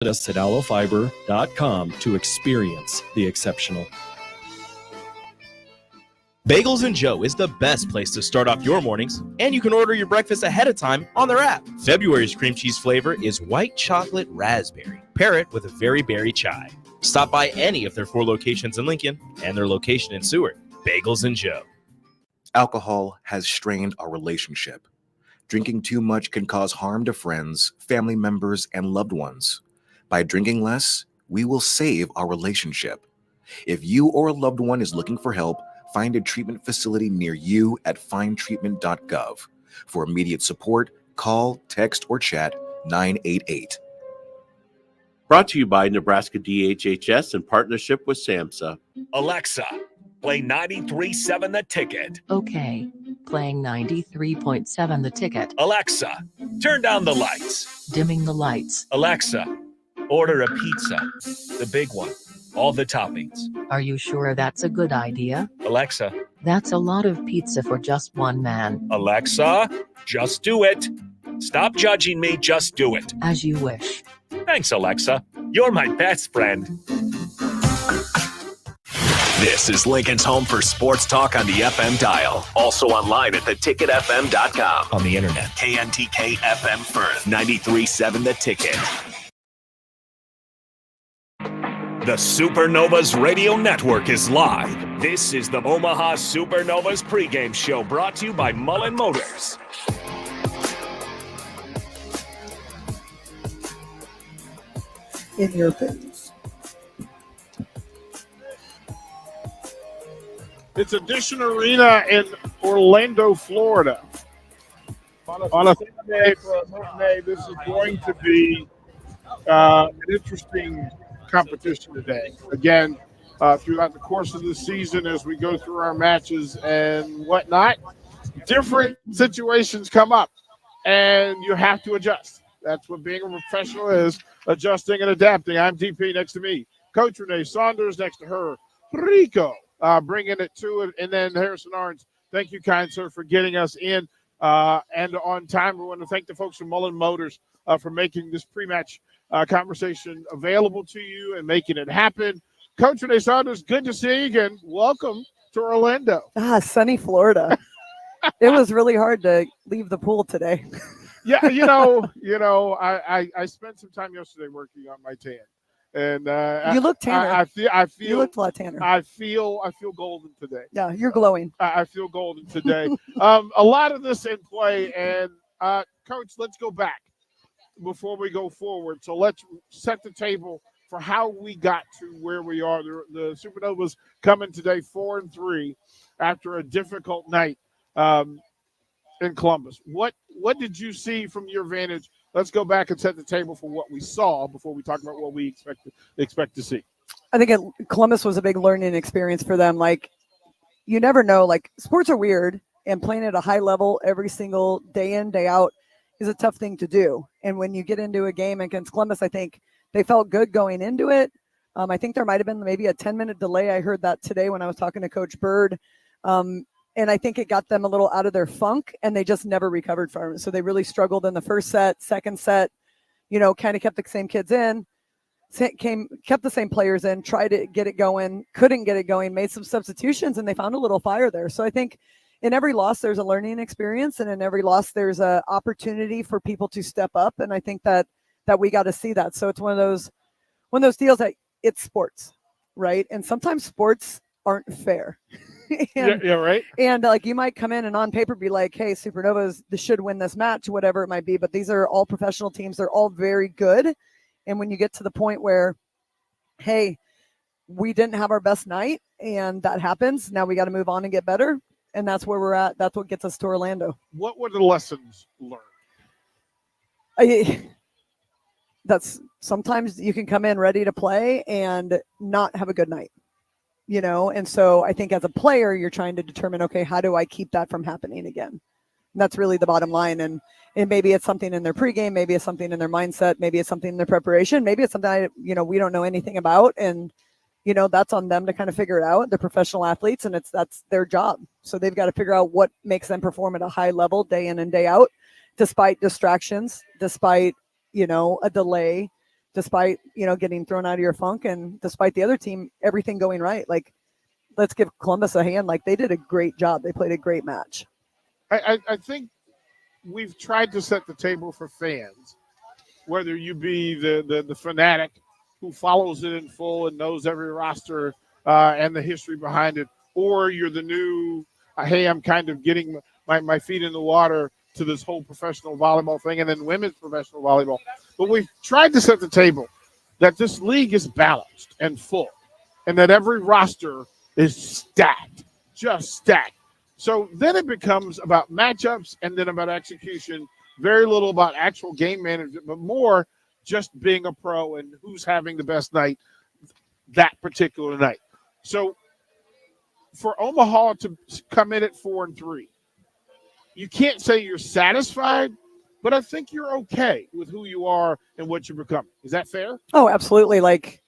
Visit us at alofiber.com to experience the exceptional. Bagels and Joe is the best place to start off your mornings, and you can order your breakfast ahead of time on their app. February's cream cheese flavor is white chocolate raspberry. Pair it with a very berry chai. Stop by any of their 4 locations in Lincoln and their location in Seward. Bagels and Joe. Alcohol has strained our relationship. Drinking too much can cause harm to friends, family members, and loved ones. By drinking less, we will save our relationship. If you or a loved one is looking for help, find a treatment facility near you at findtreatment.gov. For immediate support, call, text, or chat 988. Brought to you by Nebraska DHHS in partnership with SAMHSA. Alexa, play 93.7 The Ticket. Okay, playing 93.7 The Ticket. Alexa, turn down the lights. Dimming the lights. Alexa, order a pizza. The big one. All the toppings. Are you sure that's a good idea? Alexa. That's a lot of pizza for just one man. Alexa, just do it. Stop judging me, just do it. As you wish. Thanks, Alexa. You're my best friend. This is Lincoln's home for sports talk on the FM dial. Also online at theticketfm.com. On the internet, KNTK FM Firth, 93.7 The Ticket. The Supernovas Radio Network is live. This is the Omaha Supernovas pregame show brought to you by Mullen Motors. In your face. It's Edition Arena in Orlando, Florida. On a Sunday for May, this is going to be an interesting competition today. Again, throughout the course of the season, as we go through our matches and whatnot, different situations come up, and you have to adjust. That's what being a professional is, adjusting and adapting. I'm DP, next to me, Coach Renee Saunders, next to her, Rico, bringing it to it, and then Harrison Arns. Thank you, kind sir, for getting us in and on time. We want to thank the folks from Mullen Motors for making this pre-match conversation available to you and making it happen. Coach Renee Saunders, good to see you again. Welcome to Orlando. Sunny Florida. It was really hard to leave the pool today. Yeah, I spent some time yesterday working on my tan, and you look tanner. I feel you looked a lot tanner. I feel golden today. Yeah, you're glowing. I feel golden today. A lot of this in play, and Coach, let's go back before we go forward. So let's set the table for how we got to where we are. The Supernovas coming today 4-3 after a difficult night in Columbus. What did you see from your vantage? Let's go back and set the table for what we saw before we talk about what we expect to see. I think Columbus was a big learning experience for them. Like, you never know. Like, sports are weird, and playing at a high level every single day in, day out is a tough thing to do. And when you get into a game against Columbus, I think they felt good going into it. I think there might have been maybe a 10-minute delay. I heard that today when I was talking to Coach Bird. And I think it got them a little out of their funk, and they just never recovered from it. So they really struggled in the first set, second set, kind of kept the same kids in, kept the same players in, tried to get it going, couldn't get it going, made some substitutions, and they found a little fire there. So I think in every loss, there's a learning experience, and in every loss, there's an opportunity for people to step up. And I think that we got to see that. So it's one of those deals that it's sports, right? And sometimes sports aren't fair. Yeah, right. And like, you might come in and on paper be like, hey, Supernovas, they should win this match, whatever it might be. But these are all professional teams. They're all very good. And when you get to the point where, hey, we didn't have our best night, and that happens, now we got to move on and get better. And that's where we're at. That's what gets us to Orlando. What were the lessons learned? That's sometimes you can come in ready to play and not have a good night, And so I think as a player, you're trying to determine, okay, how do I keep that from happening again? And that's really the bottom line. And maybe it's something in their pregame, maybe it's something in their mindset, maybe it's something in their preparation, maybe it's something we don't know anything about. And that's on them to kind of figure it out. They're professional athletes, and that's their job. So they've got to figure out what makes them perform at a high level day in and day out, despite distractions, despite, a delay, despite, getting thrown out of your funk, and despite the other team, everything going right. Like, let's give Columbus a hand. Like, they did a great job. They played a great match. I think we've tried to set the table for fans, whether you be the fanatic who follows it in full and knows every roster and the history behind it, or you're the new, hey, I'm kind of getting my feet in the water to this whole professional volleyball thing, and then women's professional volleyball. But we've tried to set the table that this league is balanced and full, and that every roster is stacked, just stacked. So then it becomes about matchups and then about execution, very little about actual game management, but more just being a pro and who's having the best night that particular night. So for Omaha to come in at 4-3, you can't say you're satisfied, but I think you're okay with who you are and what you're becoming. Is that fair? Oh, absolutely. Like,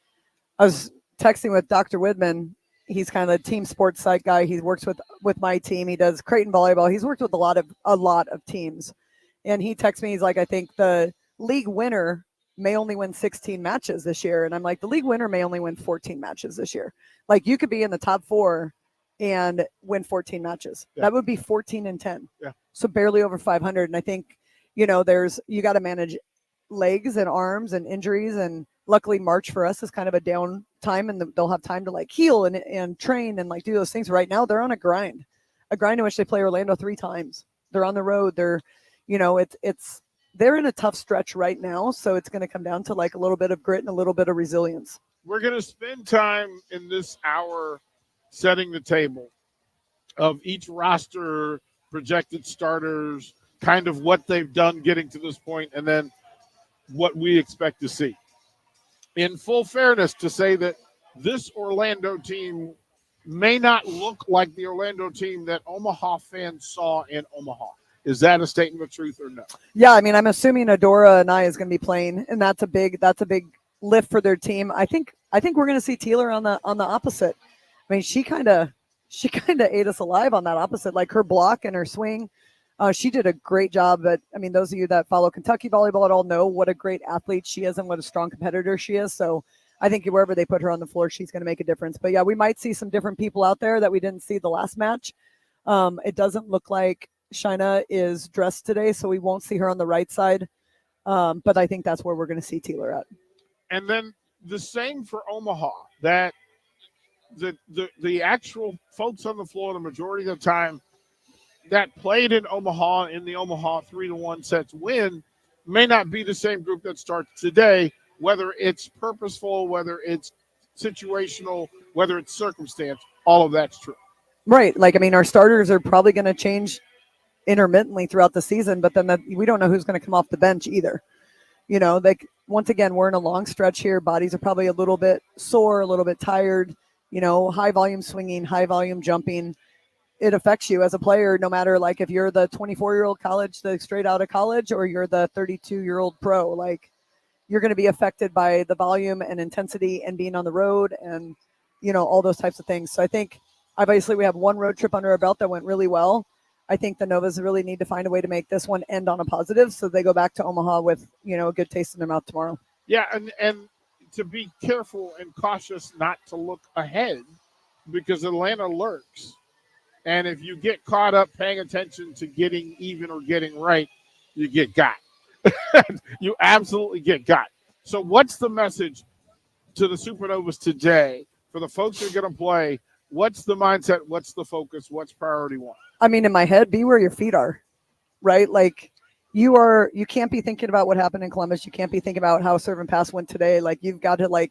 I was texting with Dr. Widman. He's kind of a team sports site guy. He works with my team. He does Creighton volleyball. He's worked with a lot of teams. And he texts me, he's like, I think the league winner may only win 16 matches this year. And I'm like, the league winner may only win 14 matches this year. Like, you could be in the top 4 and win 14 matches. Yeah. That would be 14-10. Yeah. So barely over 500. And I think, you got to manage legs and arms and injuries. And luckily March for us is kind of a down time, and they'll have time to like heal and train and like do those things. Right now they're on a grind in which they play Orlando 3 times. They're on the road. They're, they're in a tough stretch right now. So it's going to come down to like a little bit of grit and a little bit of resilience. We're going to spend time in this hour setting the table of each roster, projected starters, kind of what they've done getting to this point, and then what we expect to see. In full fairness, to say that this Orlando team may not look like the Orlando team that Omaha fans saw in Omaha. Is that a statement of truth or no? Yeah, I mean, I'm assuming Adora Nye is going to be playing, and that's a big lift for their team. I think we're going to see Teeler on the opposite. I mean, she kind of ate us alive on that opposite, like her block and her swing. She did a great job. But I mean, those of you that follow Kentucky volleyball at all know what a great athlete she is and what a strong competitor she is. So I think wherever they put her on the floor, she's going to make a difference. But yeah, we might see some different people out there that we didn't see the last match. It doesn't look like Shaina is dressed today, so we won't see her on the right side. But I think that's where we're going to see Teeler at. And then the same for Omaha, that the actual folks on the floor the majority of the time that played in Omaha in the Omaha 3-1 sets win may not be the same group that starts today, whether it's purposeful, whether it's situational, whether it's circumstance. All of that's true. Right. Like, I mean, our starters are probably going to change intermittently throughout the season, but then we don't know who's going to come off the bench either. Like, once again, we're in a long stretch here. Bodies are probably a little bit sore, a little bit tired, high volume swinging, high volume jumping. It affects you as a player, no matter like if you're the 24-year-old straight out of college, or you're the 32-year-old pro, like you're going to be affected by the volume and intensity and being on the road and, all those types of things. So I think obviously we have one road trip under our belt that went really well. I think the Novas really need to find a way to make this one end on a positive, so they go back to Omaha with, a good taste in their mouth tomorrow. Yeah. And to be careful and cautious not to look ahead, because Atlanta lurks. And if you get caught up paying attention to getting even or getting right, you get got. You absolutely get got. So what's the message to the Supernovas today for the folks who are going to play? What's the mindset? What's the focus? What's priority one? I mean, in my head, be where your feet are, right? Like you can't be thinking about what happened in Columbus. You can't be thinking about how serve and pass went today. Like, you've got to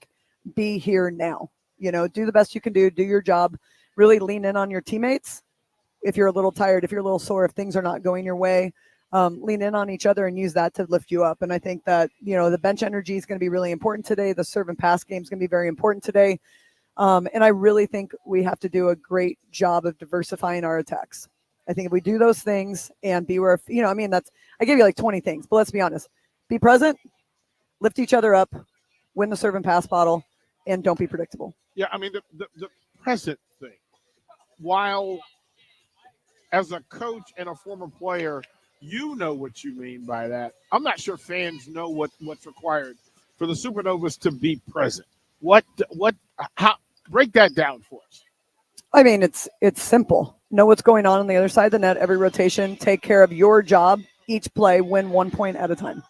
be here now, do the best you can do your job. Really lean in on your teammates. If you're a little tired, if you're a little sore, if things are not going your way, lean in on each other and use that to lift you up. And I think that, the bench energy is going to be really important today. The serve and pass game is going to be very important today. And I really think we have to do a great job of diversifying our attacks. I think if we do those things and be where, I gave you like 20 things, but let's be honest. Be present, lift each other up, win the serve and pass bottle, and don't be predictable. Yeah, I mean, the present thing, while as a coach and a former player, you know what you mean by that. I'm not sure fans know what's required for the Supernovas to be present? How break that down for us? I mean, it's simple. Know what's going on the other side of the net, every rotation, take care of your job, each play, win 1 point at a time.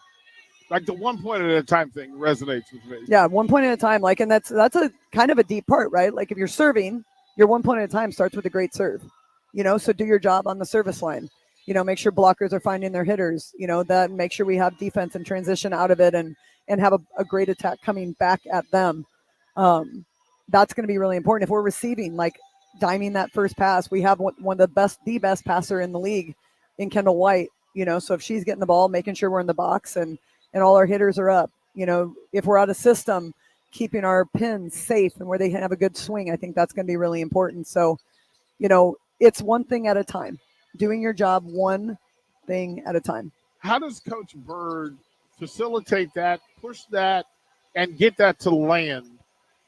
Like the 1 point at a time thing resonates with me. Yeah, 1 point at a time. Like, and that's a kind of a deep part, right? Like if you're serving, your 1 point at a time starts with a great serve. So do your job on the service line. Make sure blockers are finding their hitters. That make sure we have defense and transition out of it and have a great attack coming back at them. That's going to be really important. If we're receiving, like diming that first pass, we have one of the best passer in the league in Kendall White. So if she's getting the ball, making sure we're in the box and all our hitters are up. If we're out of system, keeping our pins safe and where they have a good swing, I think that's going to be really important. So, it's one thing at a time, doing your job one thing at a time. How does Coach Bird facilitate that, push that, and get that to land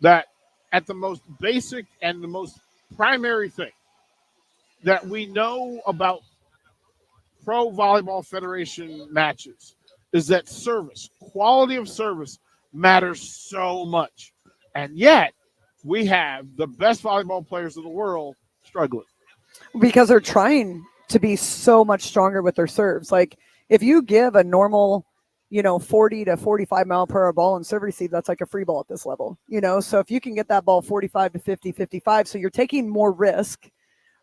that at the most basic and the most primary thing that we know about Pro Volleyball Federation matches is that service, quality of service matters so much. And yet we have the best volleyball players in the world struggling. Because they're trying to be so much stronger with their serves. Like if you give a normal, 40 to 45 mile per hour ball in serve receive, that's like a free ball at this level, So if you can get that ball 45 to 50, 55, so you're taking more risk,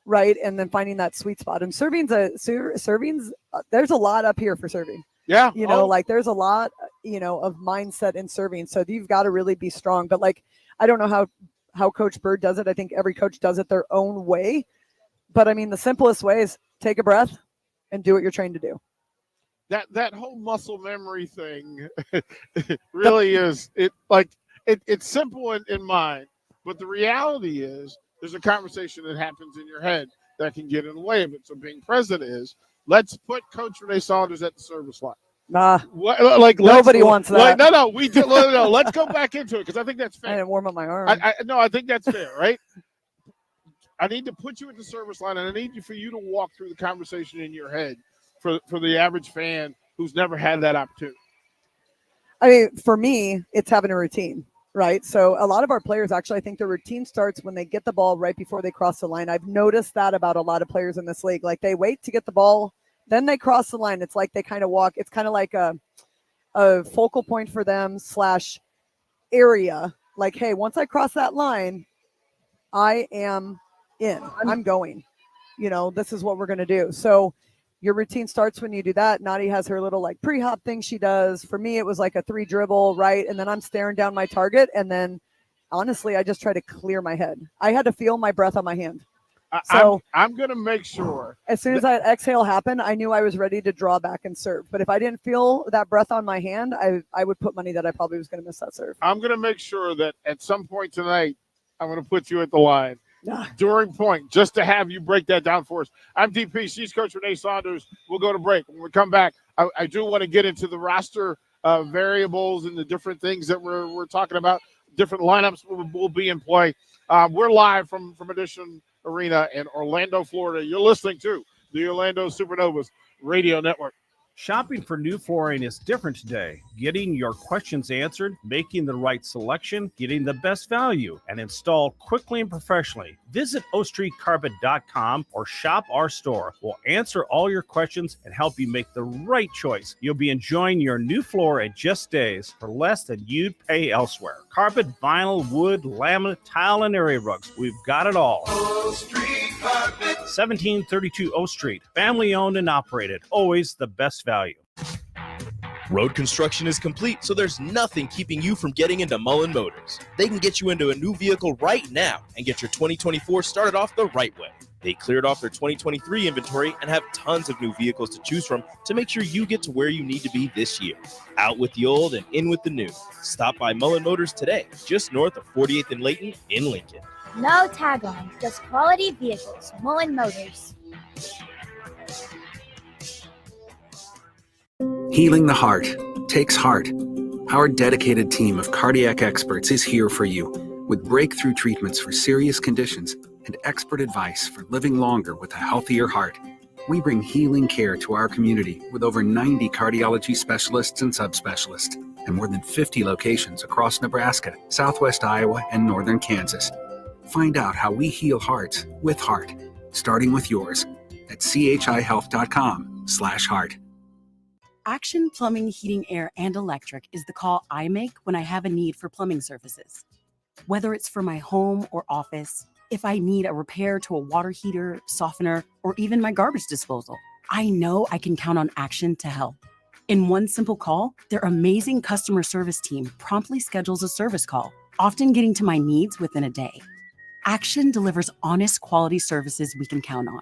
right? And then finding that sweet spot. And serving's there's a lot up here for serving. Yeah. Like there's a lot, of mindset in serving. So you've got to really be strong. But like, I don't know how Coach Bird does it. I think every coach does it their own way. But I mean, the simplest way is take a breath and do what you're trained to do. That whole muscle memory thing really is it's simple in mind, but the reality is there's a conversation that happens in your head that can get in the way of it. So being present is let's put Coach Renee Saunders at the service line. Nah, Nobody wants that. We do. No, let's go back into it because I think that's fair. I didn't warm up my arm. I think that's fair, right? I need to put you at the service line, and I need for you to walk through the conversation in your head for the average fan who's never had that opportunity. I mean, for me, it's having a routine, right? So a lot of our players actually, I think their routine starts when they get the ball right before they cross the line. I've noticed that about a lot of players in this league. Like they wait to get the ball, then they cross the line. It's like they kind of walk. It's kind of like a focal point for them / area. Like, hey, once I cross that line, I am in. I'm going. This is what we're going to do. So your routine starts when you do that. Nadi has her little like pre-hop thing she does. For me, it was like a 3 dribble, right? And then I'm staring down my target. And then honestly, I just try to clear my head. I had to feel my breath on my hand. So I'm going to make sure. As soon as that exhale happened, I knew I was ready to draw back and serve. But if I didn't feel that breath on my hand, I would put money that I probably was going to miss that serve. I'm going to make sure that at some point tonight, I'm going to put you at the line. During point, just to have you break that down for us. I'm DP. She's Coach Renee Saunders. We'll go to break. When we come back, I do want to get into the roster variables and the different things that we're talking about. Different lineups will be in play. We're live from Edition Arena in Orlando, Florida. You're listening to the Orlando Supernovas Radio Network. Shopping for new flooring is different today. Getting your questions answered, making the right selection, getting the best value, and installed quickly and professionally. Visit ostreetcarpet.com or shop our store. We'll answer all your questions and help you make the right choice. You'll be enjoying your new floor in just days for less than you'd pay elsewhere. Carpet, vinyl, wood, laminate, tile, and area rugs. We've got it all. O Street Carpet. 1732 O Street. Family owned and operated. Always the best value. Road construction is complete, so there's nothing keeping you from getting into Mullen Motors. They can get you into a new vehicle right now and get your 2024 started off the right way. They cleared off their 2023 inventory and have tons of new vehicles to choose from to make sure you get to where you need to be this year. Out with the old and in with the new. Stop by Mullen Motors today, just north of 48th and Layton in Lincoln. No tagline, just quality vehicles. Mullen Motors. Healing the heart takes heart. Our dedicated team of cardiac experts is here for you with breakthrough treatments for serious conditions and expert advice for living longer with a healthier heart. We bring healing care to our community with over 90 cardiology specialists and subspecialists and more than 50 locations across Nebraska, Southwest Iowa, and northern Kansas. Find out how we heal hearts with heart, starting with yours at chihealth.com/heart. Action Plumbing, Heating, Air, and Electric is the call I make when I have a need for plumbing services. Whether it's for my home or office, if I need a repair to a water heater, softener, or even my garbage disposal, I know I can count on Action to help. In one simple call, their amazing customer service team promptly schedules a service call, often getting to my needs within a day. Action delivers honest, quality services we can count on.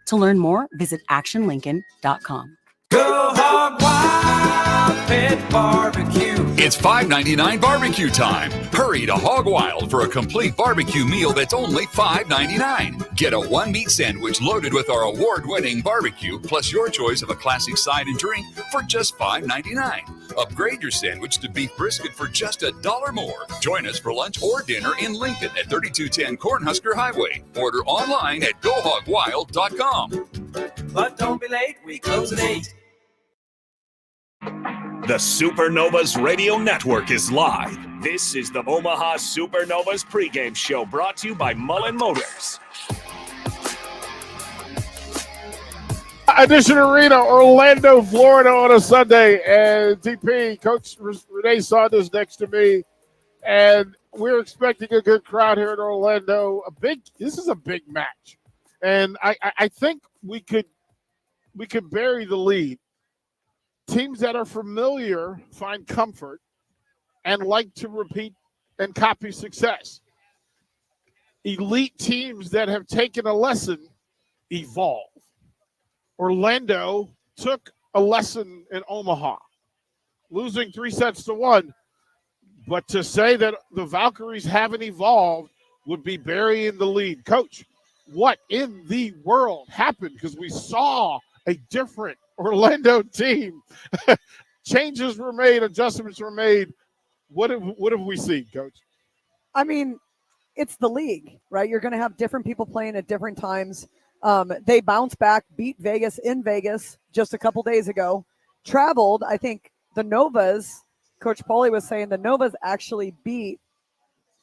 To learn more, visit actionlincoln.com. Go Hog Wild Pit Barbecue. It's $5.99 barbecue time. Hurry to Hog Wild for a complete barbecue meal that's only $5.99. Get a one-meat sandwich loaded with our award-winning barbecue, plus your choice of a classic side and drink for just $5.99. Upgrade your sandwich to beef brisket for just $1 more. Join us for lunch or dinner in Lincoln at 3210 Cornhusker Highway. Order online at GoHogWild.com. But don't be late, we close at 8. The Supernovas Radio Network is live. This is the Omaha Supernovas pregame show brought to you by Mullen Motors. Edition Arena, Orlando, Florida on a Sunday. And TP, Coach Renee Saunders next to me. And we're expecting a good crowd here in Orlando. This is a big match. And I think we could bury the lead. Teams that are familiar find comfort and like to repeat and copy success. Elite teams that have taken a lesson evolve. Orlando took a lesson in Omaha, losing 3-1. But to say that the Valkyries haven't evolved would be burying the lead. Coach, what in the world happened? Because we saw a different Orlando team. Changes were made, adjustments were made. What have we seen, Coach? I mean, it's the league, right? You're going to have different people playing at different times. They bounced back, beat Vegas in Vegas just a couple days ago. Traveled, I think the Novas, Coach Pauly was saying the Novas actually beat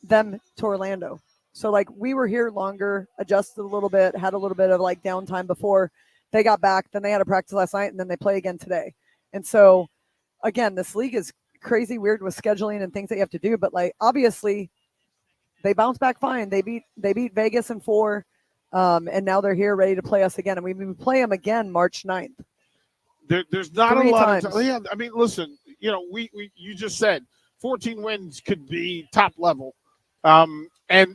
them to Orlando. So, like, we were here longer, adjusted a little bit, had a little bit of, like, downtime before they got back. Then they had a practice last night, and then they play again today. And so, again, this league is crazy weird with scheduling and things that you have to do. But, like, obviously, they bounced back fine. They beat Vegas in 4, and now they're here ready to play us again. And we play them again March 9th. There's not 3 a lot times. of time. Yeah, I mean, listen, you just said 14 wins could be top level. And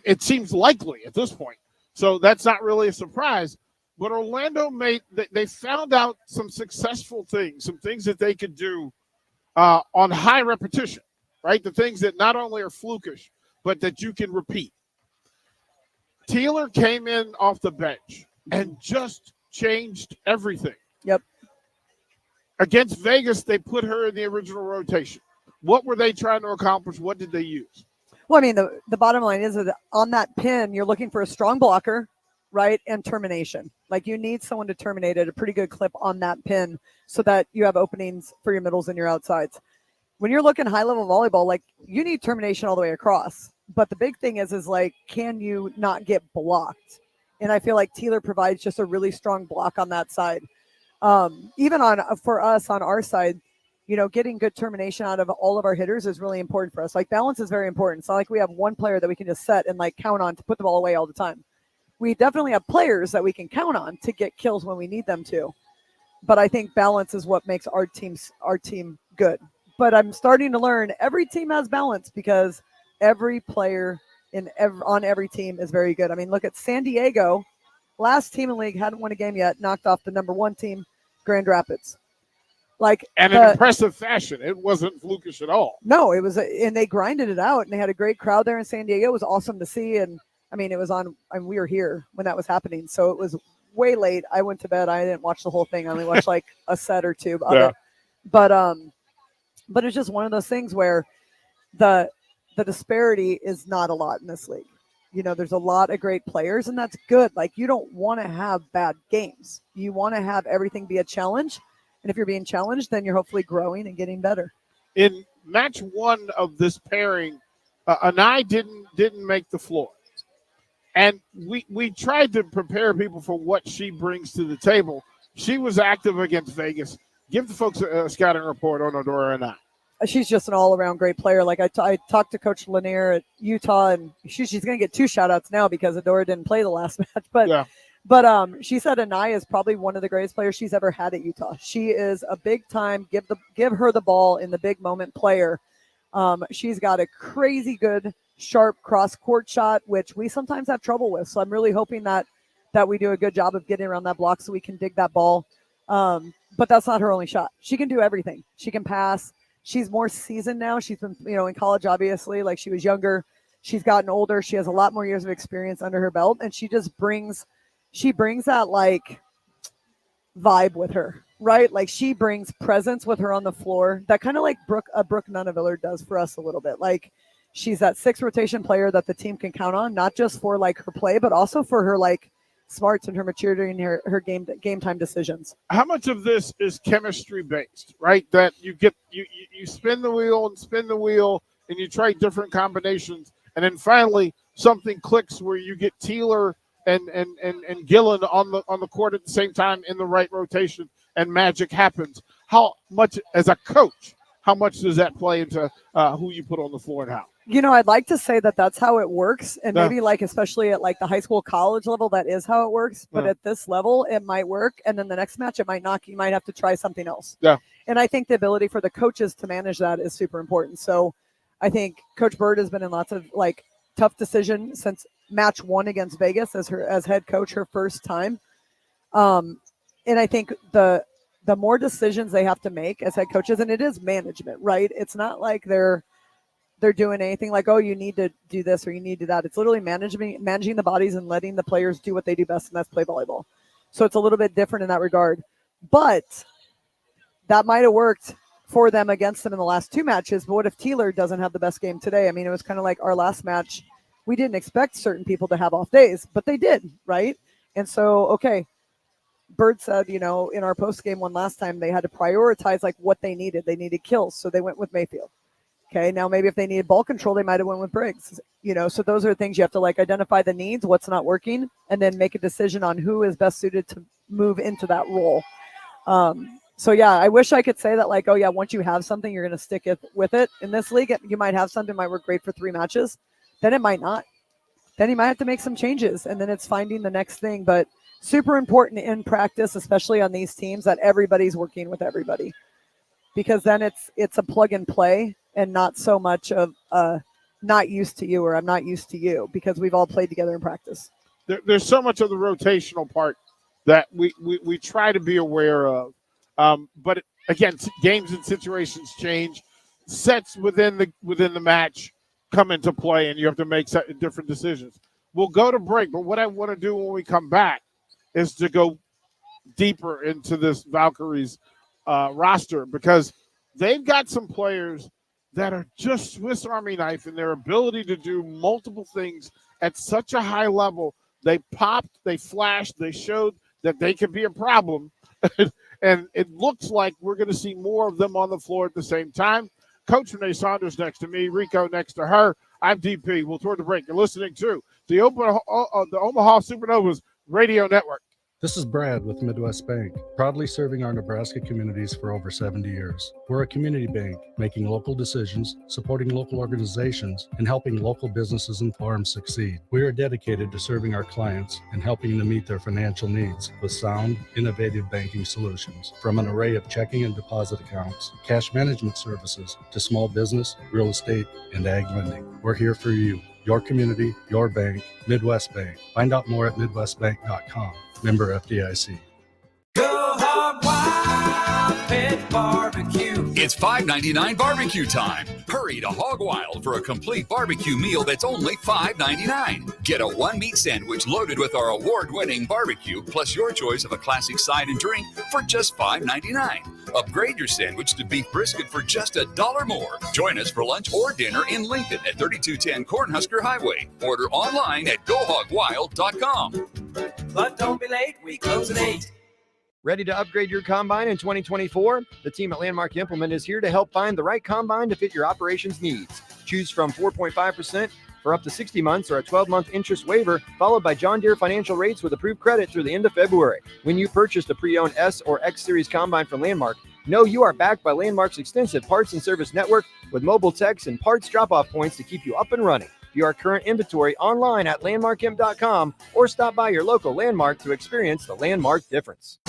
it seems likely at this point. So that's not really a surprise. But Orlando they found out some successful things, some things that they could do on high repetition, right? The things that not only are flukish, but that you can repeat. Taylor came in off the bench and just changed everything. Yep. Against Vegas, they put her in the original rotation. What were they trying to accomplish? What did they use? Well, I mean, the bottom line is that on that pin, you're looking for a strong blocker, right, and termination. Like, you need someone to terminate at a pretty good clip on that pin so that you have openings for your middles and your outsides. When you're looking high-level volleyball, like, you need termination all the way across. But the big thing is like, can you not get blocked? And I feel like Taylor provides just a really strong block on that side. Even for us on our side, getting good termination out of all of our hitters is really important for us. Like, balance is very important. It's not like we have one player that we can just set and, like, count on to put the ball away all the time. We definitely have players that we can count on to get kills when we need them to. But I think balance is what makes our team good. But I'm starting to learn every team has balance because every player on every team is very good. I mean, look at San Diego. Last team in the league, hadn't won a game yet, knocked off the number 1 team, Grand Rapids. And in impressive fashion. It wasn't flukish at all. No, it was, and they grinded it out, and they had a great crowd there in San Diego. It was awesome to see, and I mean, it was on. And we were here when that was happening, so it was way late. I went to bed. I didn't watch the whole thing. I only watched like a set or two of it. But it's just one of those things where the disparity is not a lot in this league. There's a lot of great players, and that's good. Like, you don't want to have bad games. You want to have everything be a challenge. And if you're being challenged, then you're hopefully growing and getting better. In match one of this pairing, Anai didn't make the floor. And we tried to prepare people for what she brings to the table. She was active against Vegas. Give the folks a scouting report on Adora Anai. She's just an all-around great player. Like I talked to Coach Lanier at Utah, and she's going to get 2 shout-outs now because Adora didn't play the last match. But she said Anai is probably one of the greatest players she's ever had at Utah. She is a big-time, give her the ball in the big moment player. She's got a crazy good, sharp cross-court shot, which we sometimes have trouble with. So I'm really hoping that we do a good job of getting around that block so we can dig that ball. But that's not her only shot. She can do everything. She can pass. She's more seasoned now. She's been, in college, obviously, like she was younger. She's gotten older. She has a lot more years of experience under her belt, and she just brings that like vibe with her, right? Like she brings presence with her on the floor that kind of like Brooke Nuneviller does for us a little bit. Like she's that 6 rotation player that the team can count on, not just for like her play, but also for her like smarts and her maturity and her game time decisions. How much of this is chemistry based, right? That you get you spin the wheel and you try different combinations, and then finally something clicks where you get Teeler and Gillen on the court at the same time in the right rotation, and magic happens. How much, as a coach, how much does that play into who you put on the floor and how? I'd like to say that that's how it works. And maybe like, especially at like the high school, college level, that is how it works. But at this level, it might work. And then the next match, it might not. You might have to try something else. Yeah. And I think the ability for the coaches to manage that is super important. So I think Coach Bird has been in lots of like tough decisions since match 1 against Vegas as head coach, her first time. And I think the more decisions they have to make as head coaches, and it is management, right? It's not like they're doing anything like, oh, you need to do this or you need to do that. It's literally managing the bodies and letting the players do what they do best, and that's play volleyball. So it's a little bit different in that regard. But that might have worked for them against them in the last 2 matches. But what if Teeler doesn't have the best game today? I mean, it was kind of like our last match. We didn't expect certain people to have off days, but they did, right? And so, okay, Bird said, in our post-game one last time, they had to prioritize like what they needed. They needed kills, so they went with Mayfield. Okay, now maybe if they needed ball control, they might have went with Briggs. So those are things you have to like identify the needs, what's not working, and then make a decision on who is best suited to move into that role. So yeah, I wish I could say that like, oh yeah, once you have something, you're going to stick with it. In this league, you might have something might work great for 3 matches, then it might not. Then you might have to make some changes, and then it's finding the next thing. But super important in practice, especially on these teams, that everybody's working with everybody, because then it's a plug and play. And not so much of not used to you or I'm not used to you, because we've all played together in practice. There's so much of the rotational part that we try to be aware of. But again, games and situations change. Sets within the match come into play, and you have to make different decisions. We'll go to break, but what I want to do when we come back is to go deeper into this Valkyries roster, because they've got some players that are just Swiss Army knife in their ability to do multiple things at such a high level. They popped, they flashed, they showed that they could be a problem. And it looks like we're going to see more of them on the floor at the same time. Coach Renee Saunders next to me, Rico next to her. I'm DP. We'll toward the break. You're listening to the Omaha Supernovas Radio Network. This is Brad with Midwest Bank, proudly serving our Nebraska communities for over 70 years. We're a community bank, making local decisions, supporting local organizations, and helping local businesses and farms succeed. We are dedicated to serving our clients and helping them meet their financial needs with sound, innovative banking solutions. From an array of checking and deposit accounts, cash management services, to small business, real estate, and ag lending. We're here for you, your community, your bank, Midwest Bank. Find out more at midwestbank.com. Member FDIC. Go hog wild, Pet Barbecue. It's $5.99 barbecue time. Hurry to Hog Wild for a complete barbecue meal that's only $5.99. Get a 1-meat sandwich loaded with our award-winning barbecue, plus your choice of a classic side and drink for just $5.99. Upgrade your sandwich to beef brisket for just $1 more. Join us for lunch or dinner in Lincoln at 3210 Cornhusker Highway. Order online at GoHogWild.com. But don't be late, we close at 8. Ready to upgrade your combine in 2024? The team at Landmark Implement is here to help find the right combine to fit your operations needs. Choose from 4.5% for up to 60 months or a 12-month interest waiver, followed by John Deere financial rates with approved credit through the end of February. When you purchased a pre-owned S or X Series combine from Landmark, know you are backed by Landmark's extensive parts and service network with mobile techs and parts drop-off points to keep you up and running. View our current inventory online at landmarkimp.com or stop by your local Landmark to experience the Landmark difference.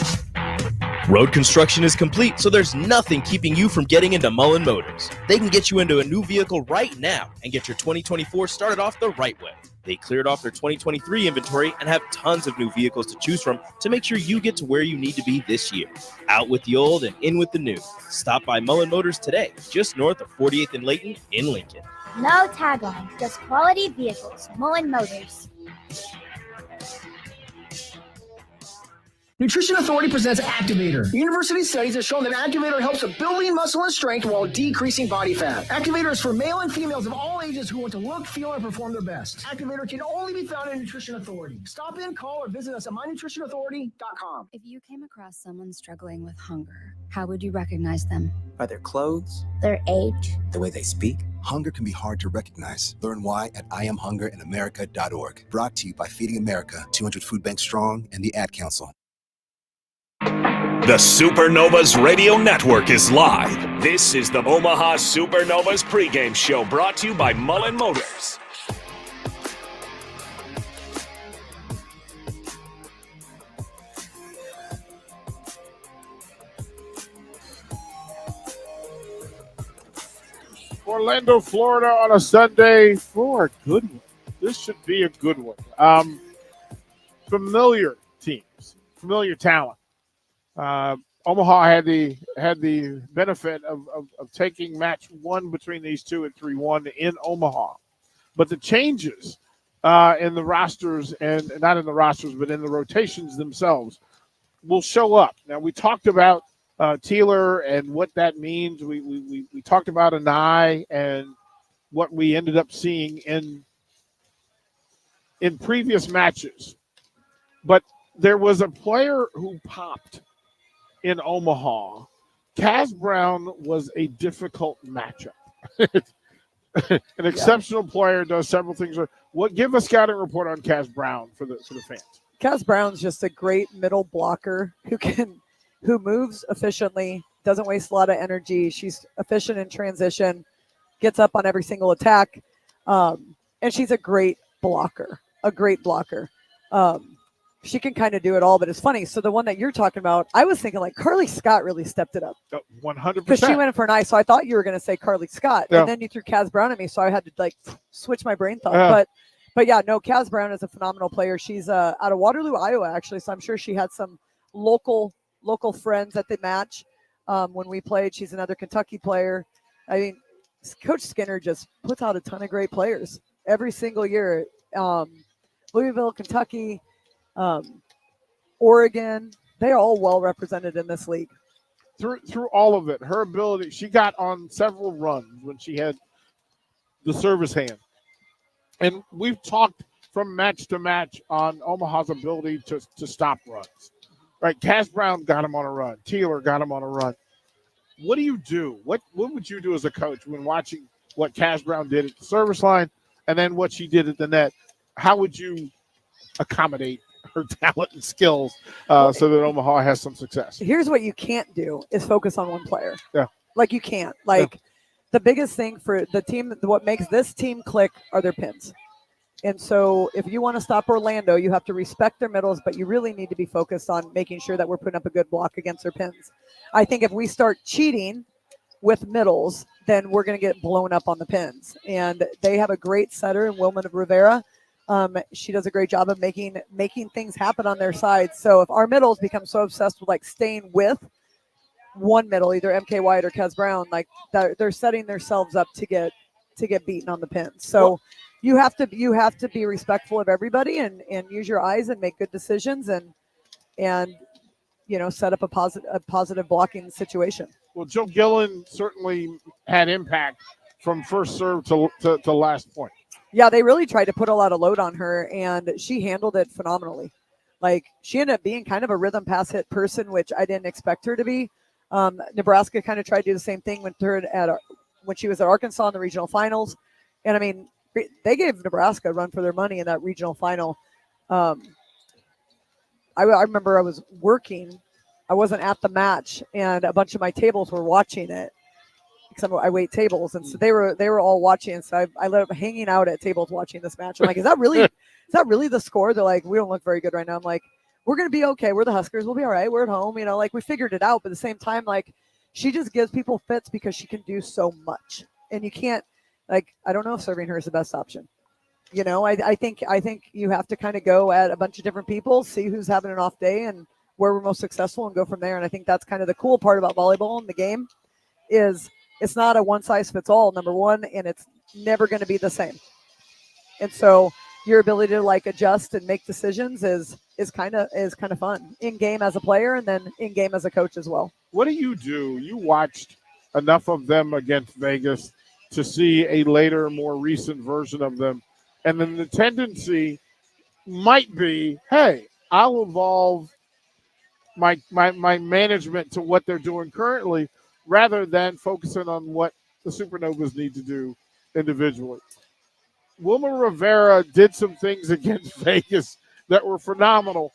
Road construction is complete, so there's nothing keeping you from getting into Mullen Motors. They can get you into a new vehicle right now and get your 2024 started off the right way. They cleared off their 2023 inventory and have tons of new vehicles to choose from to make sure you get to where you need to be this year. Out with the old and in with the new. Stop by Mullen Motors today, just north of 48th and Layton in Lincoln. No tagline, just quality vehicles. Mullen Motors. Nutrition Authority presents Activator. University studies have shown that Activator helps with building muscle and strength while decreasing body fat. Activator is for male and females of all ages who want to look, feel, and perform their best. Activator can only be found in Nutrition Authority. Stop in, call, or visit us at mynutritionauthority.com. If you came across someone struggling with hunger, how would you recognize them? By their clothes, their age, the way they speak. Hunger can be hard to recognize. Learn why at IamHungerInAmerica.org. Brought to you by Feeding America, 200 Food Bank Strong, and the Ad Council. The Supernovas Radio Network is live. This is the Omaha Supernovas pregame show brought to you by Mullen Motors. Orlando, Florida on a Sunday for a good one. This should be a good one. Familiar teams, familiar talent. Omaha had the benefit of taking match one between these two at 3-1 in Omaha. But the changes in the rosters, and not in the rosters, but in the rotations themselves, will show up. Now, we talked about Teeler and what that means. We talked about Anai and what we ended up seeing in previous matches. But there was a player who popped in Omaha. Kaz Brown was a difficult matchup. An exceptional player, does several things. Give a scouting report on Kaz Brown for the fans. Kaz Brown's just a great middle blocker who moves efficiently, doesn't waste a lot of energy. She's efficient in transition, gets up on every single attack, and she's a great blocker. She can kind of do it all, but it's funny. So the one that you're talking about, I was thinking like Carly Scott really stepped it up. 100%. Because she went in for an eye, so I thought you were going to say Carly Scott. Yeah. And then you threw Kaz Brown at me, so I had to like switch my brain thought. But yeah, no, Kaz Brown is a phenomenal player. She's out of Waterloo, Iowa, actually, so I'm sure she had some local friends at the match when we played. She's another Kentucky player. I mean, Coach Skinner just puts out a ton of great players every single year. Louisville, Kentucky, Oregon, they're all well represented in this league. Through all of it, her ability, she got on several runs when she had the service hand. And we've talked from match to match on Omaha's ability to stop runs. Right, Kaz Brown got him on a run. Teeler got him on a run. What do you do? What would you do as a coach when watching what Kaz Brown did at the service line and then what she did at the net? How would you accommodate her talent and skills so that Omaha has some success? Here's what you can't do is focus on one player. Yeah. Like you can't. The biggest thing for the team, what makes this team click are their pins. And so if you want to stop Orlando, you have to respect their middles, but you really need to be focused on making sure that we're putting up a good block against their pins. I think if we start cheating with middles, then we're going to get blown up on the pins. And they have a great setter in Wilman of Rivera. She does a great job of making things happen on their side. So if our middles become so obsessed with like staying with one middle, either MK White or Kaz Brown, like they're setting themselves up to get beaten on the pins. So you have to be respectful of everybody and use your eyes and make good decisions and set up a positive blocking situation. Well, Jill Gillen certainly had impact from first serve to last point. Yeah, they really tried to put a lot of load on her, and she handled it phenomenally. Like, she ended up being kind of a rhythm pass hit person, which I didn't expect her to be. Nebraska kind of tried to do the same thing when she was at Arkansas in the regional finals. And I mean, they gave Nebraska a run for their money in that regional final. I remember I was working. I wasn't at the match, and a bunch of my tables were watching it because I wait tables, and so they were all watching. So I ended up hanging out at tables watching this match. I'm like, is that really the score? They're like, we don't look very good right now. I'm like, we're gonna be okay. We're the Huskers. We'll be all right. We're at home. Like, we figured it out. But at the same time, like, she just gives people fits because she can do so much, and you can't. Like, I don't know if serving her is the best option. I think you have to kind of go at a bunch of different people, see who's having an off day and where we're most successful, and go from there. And I think that's kind of the cool part about volleyball in the game is it's not a one size fits all, number one, and it's never going to be the same. And so your ability to like adjust and make decisions is kind of fun in game as a player and then in game as a coach as well. What do? You watched enough of them against Vegas to see a later, more recent version of them. And then the tendency might be, hey, I'll evolve my management to what they're doing currently rather than focusing on what the Supernovas need to do individually. Wilma Rivera did some things against Vegas that were phenomenal.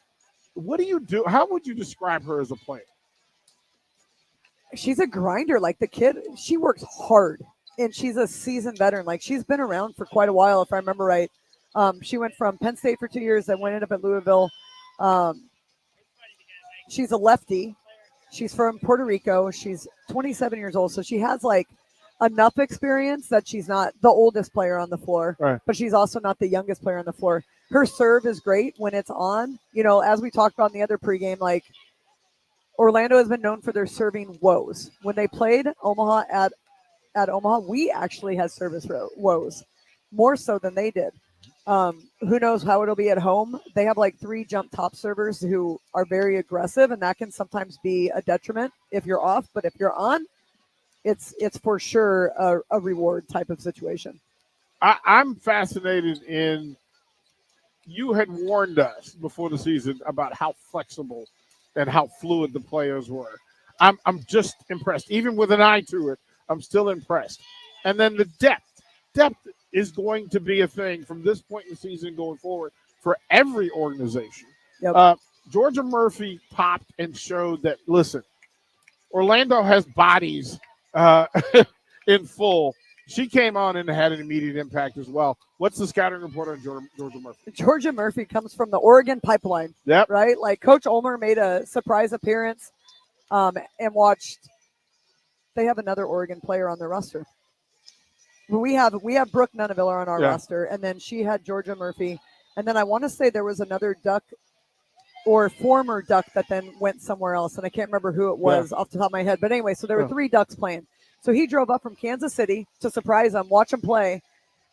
What do you do? How would you describe her as a player? She's a grinder. Like, the kid, she works hard. And she's a seasoned veteran. Like, she's been around for quite a while, if I remember right. She went from Penn State for 2 years, then ended up at Louisville. She's a lefty. She's from Puerto Rico. She's 27 years old, so she has, like, enough experience that she's not the oldest player on the floor, right, but she's also not the youngest player on the floor. Her serve is great when it's on. As we talked about in the other pregame, like, Orlando has been known for their serving woes. When they played Omaha at Omaha, we actually had service woes, more so than they did. Who knows how it'll be at home? They have like 3 jump top servers who are very aggressive, and that can sometimes be a detriment if you're off. But if you're on, it's for sure a reward type of situation. I'm fascinated in, you had warned us before the season about how flexible and how fluid the players were. I'm just impressed. Even with an eye to it, I'm still impressed. And then the depth. Depth is going to be a thing from this point in the season going forward for every organization. Yep. Georgia Murphy popped and showed that, listen, Orlando has bodies in full. She came on and had an immediate impact as well. What's the scouting report on Georgia Murphy? Georgia Murphy comes from the Oregon pipeline. Yep. Right? Like, Coach Ulmer made a surprise appearance and watched. They have another Oregon player on their roster. We have Brooke Nunaviller on our roster, and then she had Georgia Murphy. And then I want to say there was another Duck or former Duck that then went somewhere else, and I can't remember who it was off the top of my head. But anyway, so there were 3 Ducks playing. So he drove up from Kansas City to surprise them, watch him play.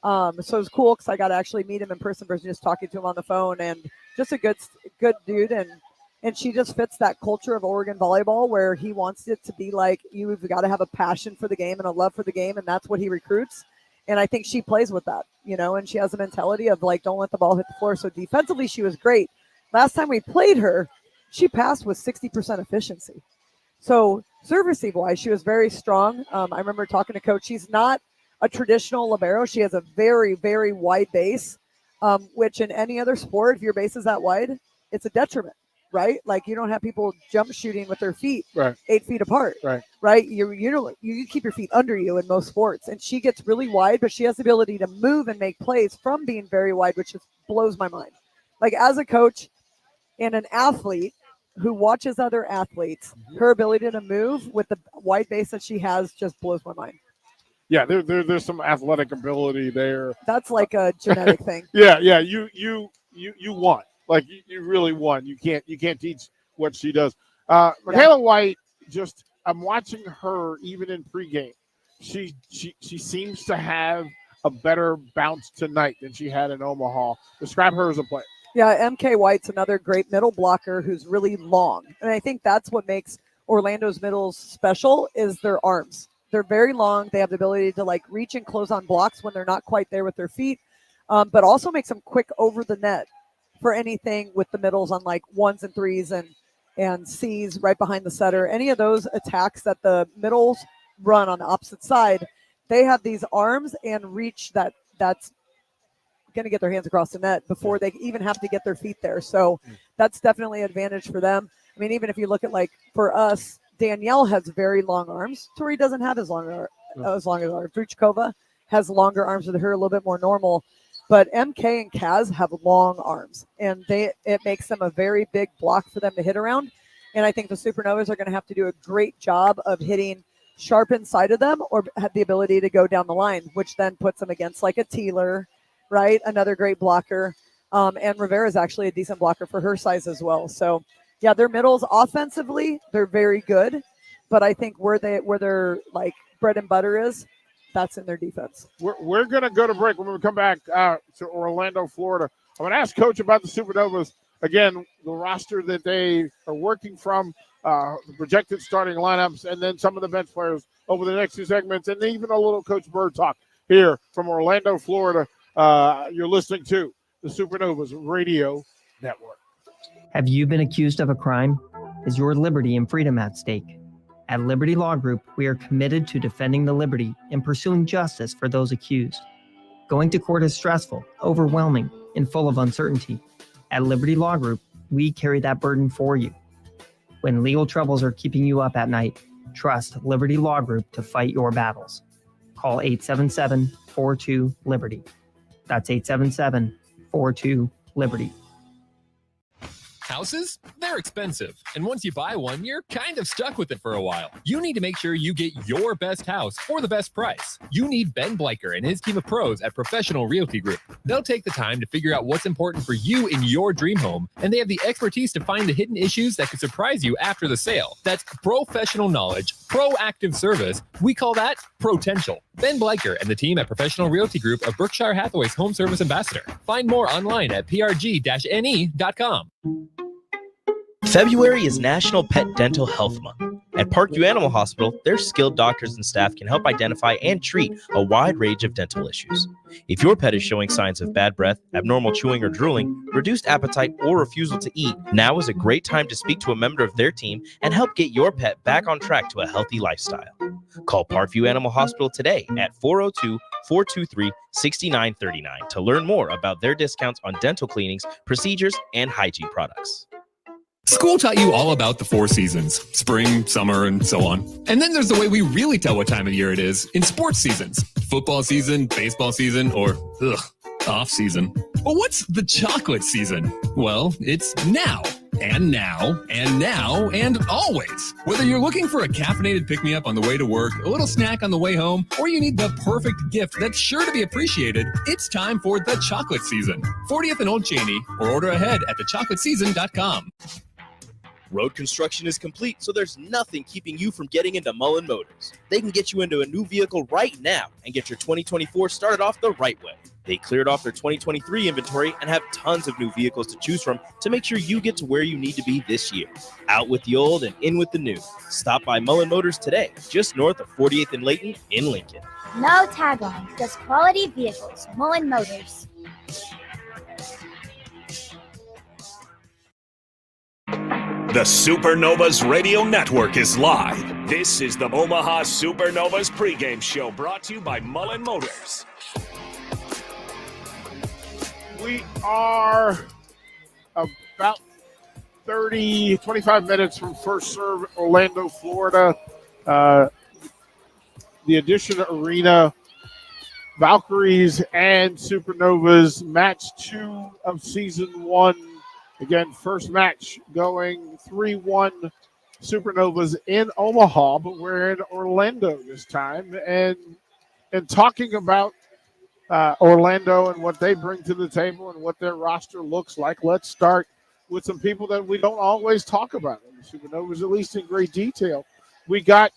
So it was cool because I got to actually meet him in person versus just talking to him on the phone, and just a good dude. And she just fits that culture of Oregon volleyball where he wants it to be like, you've got to have a passion for the game and a love for the game, and that's what he recruits. And I think she plays with that, and she has a mentality of, like, don't let the ball hit the floor. So defensively, she was great. Last time we played her, she passed with 60% efficiency. So serve receive-wise, she was very strong. I remember talking to Coach. She's not a traditional libero. She has a very, very wide base, which in any other sport, if your base is that wide, it's a detriment, right? Like, you don't have people jump shooting with their feet 8 feet apart, right? You keep your feet under you in most sports. And she gets really wide, but she has the ability to move and make plays from being very wide, which just blows my mind. Like, as a coach and an athlete who watches other athletes, her ability to move with the wide base that she has just blows my mind. Yeah, there's some athletic ability there. That's like a genetic thing. Yeah, you won. Like, you really won. You can't teach what she does. Michaela White, I'm watching her even in pregame. She seems to have a better bounce tonight than she had in Omaha. Describe her as a player. Yeah, MK White's another great middle blocker who's really long. And I think that's what makes Orlando's middles special is their arms. They're very long. They have the ability to, like, reach and close on blocks when they're not quite there with their feet, but also makes them quick over the net. for anything with the middles on like 1s and 3s and C's right behind the setter. Any of those attacks that the middles run on the opposite side, they have these arms and reach that's going to get their hands across the net before they even have to get their feet there. So that's definitely an advantage for them. I mean, even if you look at, like, for us, Danielle has very long arms. Tori doesn't have as long as our Vuchkova has longer arms with her, a little bit more normal. But MK and Kaz have long arms, and it makes them a very big block for them to hit around. And I think the Supernovas are going to have to do a great job of hitting sharp inside of them or have the ability to go down the line, which then puts them against like a Teeler, right? Another great blocker. And Rivera's actually a decent blocker for her size as well. So, yeah, their middles offensively, they're very good. But I think where their like bread and butter is, that's in their defense. We're going to go to break. When we come back to Orlando, Florida, I'm going to ask Coach about the Supernovas. Again, the roster that they are working from, the projected starting lineups, and then some of the bench players over the next two segments, and even a little Coach Bird talk here from Orlando, Florida. You're listening to the Supernovas Radio Network. Have you been accused of a crime? Is your liberty and freedom at stake? At Liberty Law Group, we are committed to defending the liberty and pursuing justice for those accused. Going to court is stressful, overwhelming, and full of uncertainty. At Liberty Law Group, we carry that burden for you. When legal troubles are keeping you up at night, trust Liberty Law Group to fight your battles. Call 877-42-LIBERTY. That's 877-42-LIBERTY. Houses? They're expensive. And once you buy one, you're kind of stuck with it for a while. You need to make sure you get your best house for the best price. You need Ben Bleicher and his team of pros at Professional Realty Group. They'll take the time to figure out what's important for you in your dream home, and they have the expertise to find the hidden issues that could surprise you after the sale. That's professional knowledge, proactive service. We call that potential. Ben Bleicher and the team at Professional Realty Group of Berkshire Hathaway's home service ambassador. Find more online at prg-ne.com. February is National Pet Dental Health Month. At Parkview Animal Hospital, their skilled doctors and staff can help identify and treat a wide range of dental issues. If your pet is showing signs of bad breath, abnormal chewing or drooling, reduced appetite, or refusal to eat, now is a great time to speak to a member of their team and help get your pet back on track to a healthy lifestyle. Call Parkview Animal Hospital today at 402-423-6939 to learn more about their discounts on dental cleanings, procedures, and hygiene products. School taught you all about the 4 seasons, spring, summer, and so on. And then there's the way we really tell what time of year it is in sports seasons. Football season, baseball season, or off season. But what's the chocolate season? Well, it's now. And now, and now, and always. Whether you're looking for a caffeinated pick-me-up on the way to work, a little snack on the way home, or you need the perfect gift that's sure to be appreciated, it's time for the chocolate season. 40th and Old Cheney, or order ahead at thechocolateseason.com. Road construction is complete, so there's nothing keeping you from getting into Mullen Motors. They can get you into a new vehicle right now and get your 2024 started off the right way. They cleared off their 2023 inventory and have tons of new vehicles to choose from to make sure you get to where you need to be this year. Out with the old and in with the new. Stop by Mullen Motors today, just north of 48th and Layton in Lincoln. No tagline, just quality vehicles. Mullen Motors. The Supernovas Radio Network is live. This is the Omaha Supernovas pregame show brought to you by Mullen Motors. We are about 25 minutes from first serve, Orlando, Florida. The Edition Arena, Valkyries and Supernovas, match 2 of season 1. Again, first match going 3-1 Supernovas in Omaha, but we're in Orlando this time. And talking about Orlando and what they bring to the table and what their roster looks like, let's start with some people that we don't always talk about in the Supernovas, at least in great detail. We got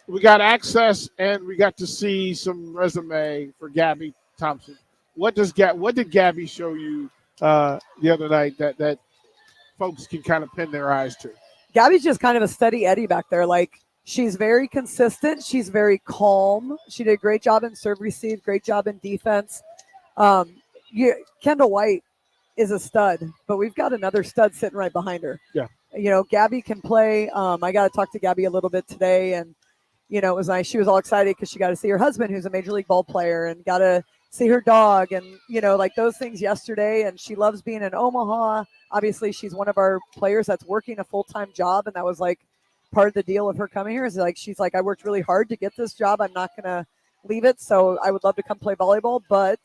access and we got to see some resume for Gabby Thompson. What did Gabby show you the other night that folks can kind of pin their eyes to? Gabby's just kind of a steady Eddie back there. Like, she's very consistent. She's very calm. She did a great job in serve receive, great job in defense. Kendall White is a stud, but we've got another stud sitting right behind her. Yeah. You know, Gabby can play. I got to talk to Gabby a little bit today, and you know, it was nice. She was all excited because she got to see her husband, who's a major league ball player, and got to see her dog, and you know, like those things yesterday. And she loves being in Omaha. Obviously, she's one of our players that's working a full-time job, and that was like part of the deal of her coming here. Is like she's like, I worked really hard to get this job. I'm not gonna leave it. So I would love to come play volleyball, but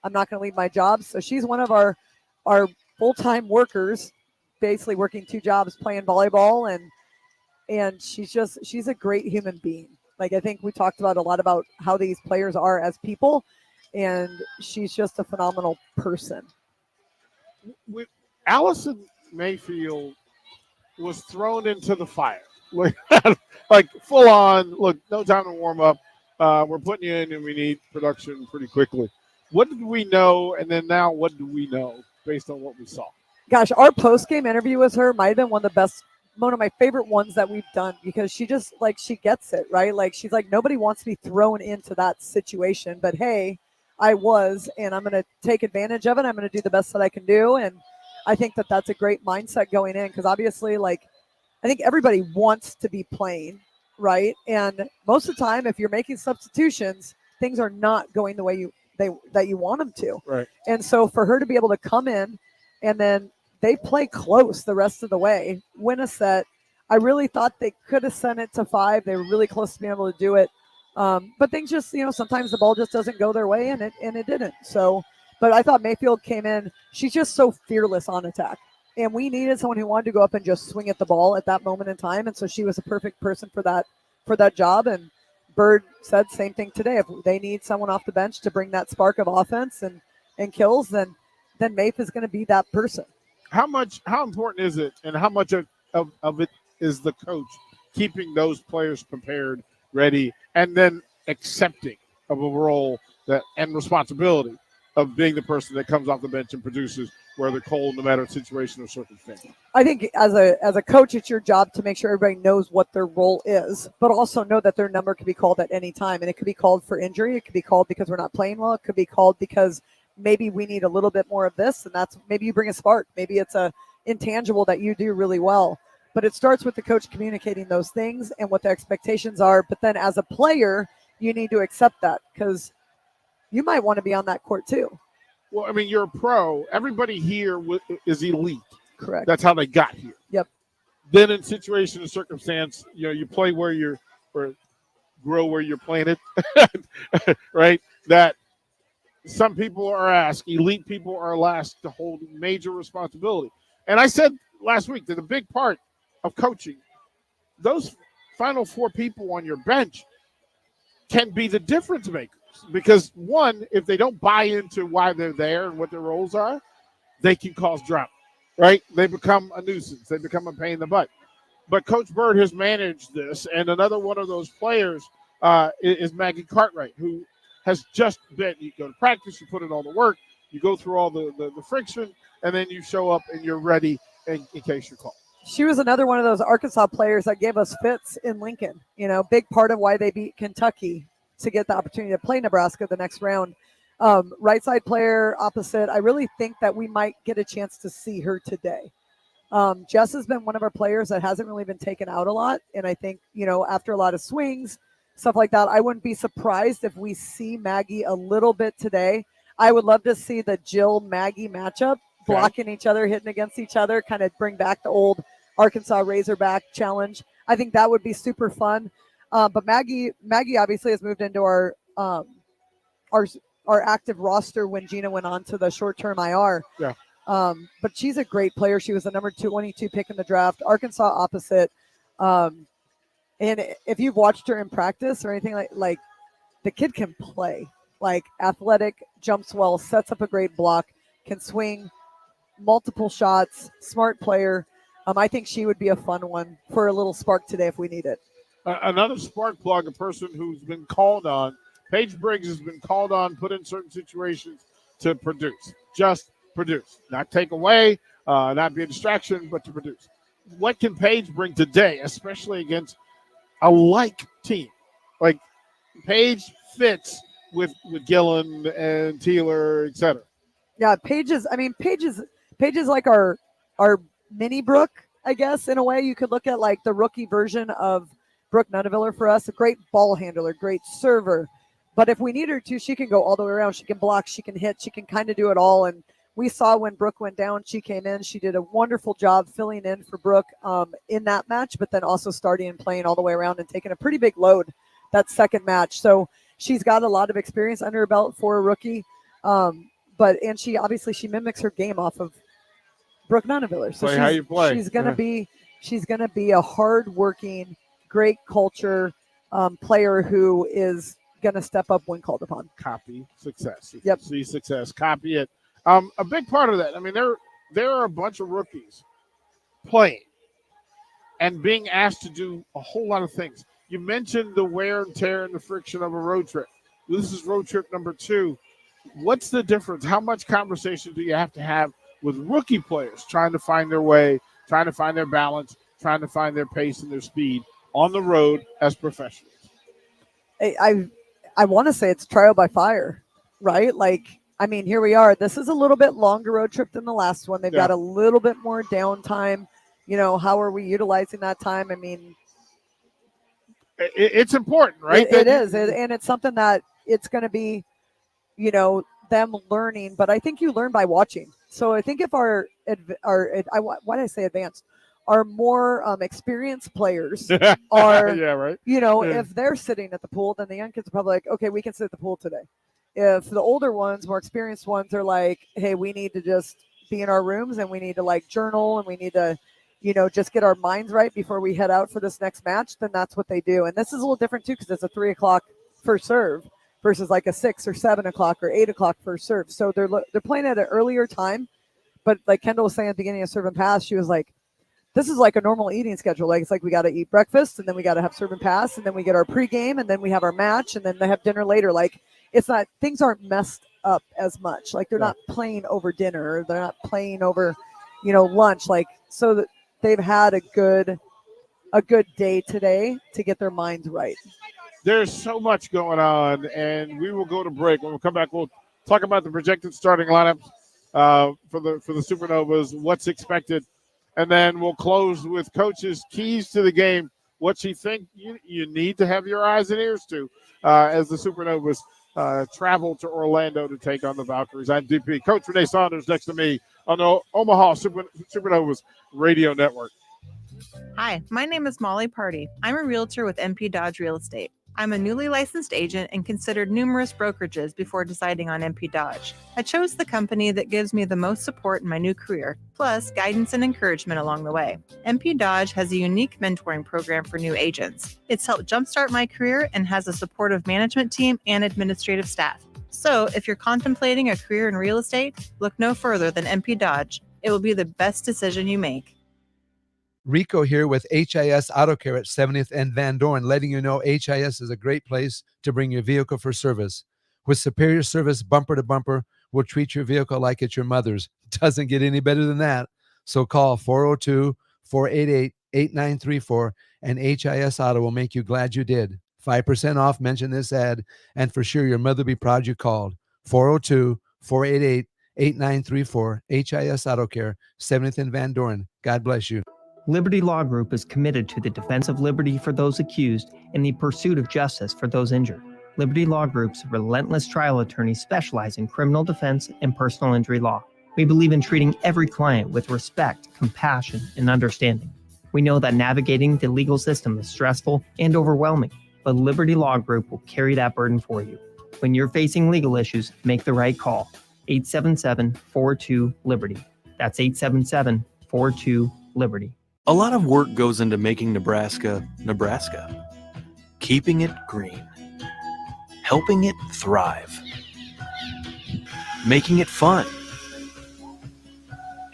I'm not gonna leave my job. So she's one of our full-time workers, basically working 2 jobs playing volleyball, and she's a great human being. Like, I think we talked about a lot about how these players are as people, and she's just a phenomenal person. Allison Mayfield was thrown into the fire, like full on. Look, no time to warm up. We're putting you in, and we need production pretty quickly. What did we know, and then now what do we know based on what we saw? Gosh, our post-game interview with her might have been one of my favorite ones that we've done, because she just, like, she gets it, right? Like, she's like, nobody wants to be thrown into that situation, but hey, I was, and I'm going to take advantage of it. I'm going to do the best that I can do. And I think that that's a great mindset going in, because obviously, like, I think everybody wants to be playing, right? And most of the time, if you're making substitutions, things are not going the way that you want them to. Right. And so for her to be able to come in, and then they play close the rest of the way, win a set. I really thought they could have sent it to 5. They were really close to being able to do it. But things just, you know, sometimes the ball just doesn't go their way, and it didn't. So, but I thought Mayfield came in. She's just so fearless on attack. And we needed someone who wanted to go up and just swing at the ball at that moment in time. And so she was a perfect person for that job. And Bird said same thing today. If they need someone off the bench to bring that spark of offense and kills, then Mayf is going to be that person. How important is it, and how much of it is the coach keeping those players prepared, ready, and then accepting of a role and responsibility of being the person that comes off the bench and produces, whether cold, no matter situation or circumstance? I think as a coach, it's your job to make sure everybody knows what their role is, but also know that their number can be called at any time. And it could be called for injury. It could be called because we're not playing well. It could be called because maybe we need a little bit more of this, and that's maybe you bring a spark. Maybe it's a intangible that you do really well. But it starts with the coach communicating those things and what the expectations are. But then as a player, you need to accept that, because you might want to be on that court too. Well, I mean, you're a pro. Everybody here is elite. Correct. That's how they got here. Yep. Then in situation and circumstance, you know, you play or grow where you're planted, right? That some people are asked, elite people are asked to hold major responsibility. And I said last week that a big part of coaching, those final 4 people on your bench can be the difference makers. Because one, if they don't buy into why they're there and what their roles are, they can cause drama, right? They become a nuisance. They become a pain in the butt. But Coach Bird has managed this. And another one of those players is Maggie Cartwright, who has just been, you go to practice, you put in all the work, you go through all the friction, and then you show up and you're ready in case you're called. She was another one of those Arkansas players that gave us fits in Lincoln. You know, big part of why they beat Kentucky to get the opportunity to play Nebraska the next round. Right side player opposite. I really think that we might get a chance to see her today. Jess has been one of our players that hasn't really been taken out a lot. And I think, you know, after a lot of swings, stuff like that, I wouldn't be surprised if we see Maggie a little bit today. I would love to see the Jill-Maggie matchup, blocking each other, hitting against each other, kind of bring back the old Arkansas Razorback challenge. I think that would be super fun. But Maggie obviously has moved into our active roster when Gina went on to the short-term IR. Yeah. But she's a great player. She was the number 22 pick in the draft. Arkansas opposite. And if you've watched her in practice or anything like the kid can play. Like, athletic, jumps well, sets up a great block, can swing, multiple shots, smart player. I think she would be a fun one for a little spark today if we need it. Another spark plug, a person who's been called on. Paige Briggs has been called on, put in certain situations to produce. Just produce. Not take away, not be a distraction, but to produce. What can Paige bring today, especially against a like team? Like, Paige fits with Gillen and Teeler, etc. Yeah, Paige is like our mini Brooke, I guess, in a way. You could look at like the rookie version of Brooke Nuneviller for us. A great ball handler, great server. But if we need her to, she can go all the way around. She can block, she can hit, she can kind of do it all. And we saw when Brooke went down, she came in. She did a wonderful job filling in for Brooke in that match, but then also starting and playing all the way around and taking a pretty big load that second match. So she's got a lot of experience under her belt for a rookie. And she mimics her game off of Brooke Nuneviller. So Play how you play. She's gonna be a hardworking, great culture player who is gonna step up when called upon. Copy success. Yep. See success. Copy it. A big part of that. I mean, there are a bunch of rookies playing and being asked to do a whole lot of things. You mentioned the wear and tear and the friction of a road trip. This is road trip number 2. What's the difference? How much conversation do you have to have with rookie players trying to find their way, trying to find their balance, trying to find their pace and their speed on the road as professionals? I want to say it's trial by fire, right? Like, I mean, here we are. This is a little bit longer road trip than the last one. They've got a little bit more downtime. You know, how are we utilizing that time? I mean, it's important, right? It is. And it's something that it's going to be, you know, them learning, but I think you learn by watching. So I think if why did I say advanced? Our more experienced players are, if they're sitting at the pool, then the young kids are probably like, okay, we can sit at the pool today. If the older ones, more experienced ones are like, hey, we need to just be in our rooms and we need to like journal and we need to, just get our minds right before we head out for this next match, then that's what they do. And this is a little different too, because it's a 3 o'clock first serve versus like a 6 or 7 o'clock or 8 o'clock first serve. So they're playing at an earlier time. But like Kendall was saying at the beginning of serve and pass, she was like, this is like a normal eating schedule. Like, it's like we got to eat breakfast and then we got to have serve and pass and then we get our pregame and then we have our match and then they have dinner later. Like, it's not, things aren't messed up as much. Like, they're not playing over dinner. Or they're not playing over, lunch. Like, so that they've had a good day today to get their minds right. There's so much going on, and we will go to break. When we come back, we'll talk about the projected starting lineups for the Supernovas, what's expected, and then we'll close with Coach's keys to the game, what she think you need to have your eyes and ears to as the Supernovas travel to Orlando to take on the Valkyries. I'm DP. Coach Renee Saunders next to me on the Omaha Supernovas Radio Network. Hi, my name is Molly Party. I'm a realtor with MP Dodge Real Estate. I'm a newly licensed agent and considered numerous brokerages before deciding on MP Dodge. I chose the company that gives me the most support in my new career, plus guidance and encouragement along the way. MP Dodge has a unique mentoring program for new agents. It's helped jumpstart my career and has a supportive management team and administrative staff. So if you're contemplating a career in real estate, look no further than MP Dodge. It will be the best decision you make. Rico here with HIS Auto Care at 70th and Van Dorn, letting you know HIS is a great place to bring your vehicle for service. With superior service bumper to bumper, we'll treat your vehicle like it's your mother's. Doesn't get any better than that. So call 402-488-8934 and HIS Auto will make you glad you did. 5% off, mention this ad, and for sure your mother will be proud you called. 402-488-8934, HIS Auto Care, 70th and Van Dorn. God bless you. Liberty Law Group is committed to the defense of liberty for those accused and the pursuit of justice for those injured. Liberty Law Group's relentless trial attorneys specialize in criminal defense and personal injury law. We believe in treating every client with respect, compassion, and understanding. We know that navigating the legal system is stressful and overwhelming, but Liberty Law Group will carry that burden for you. When you're facing legal issues, make the right call. 877-42-LIBERTY. That's 877-42-LIBERTY. A lot of work goes into making Nebraska, Nebraska. Keeping it green. Helping it thrive. Making it fun.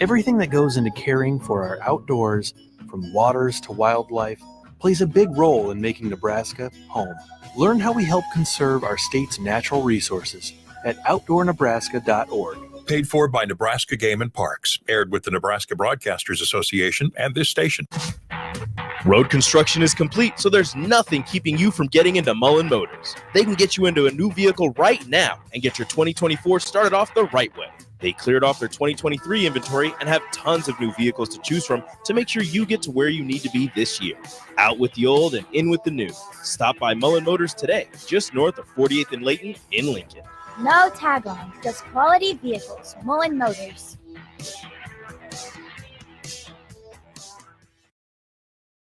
Everything that goes into caring for our outdoors, from waters to wildlife, plays a big role in making Nebraska home. Learn how we help conserve our state's natural resources at outdoornebraska.org. Paid for by Nebraska Game and Parks. Aired with the Nebraska Broadcasters Association and this station. Road construction is complete, so there's nothing keeping you from getting into Mullen Motors. They can get you into a new vehicle right now and get your 2024 started off the right way. They cleared off their 2023 inventory and have tons of new vehicles to choose from to make sure you get to where you need to be this year. Out with the old and in with the new. Stop by Mullen Motors today, just north of 48th and Layton in Lincoln. No tagline, just quality vehicles. Mullen Motors.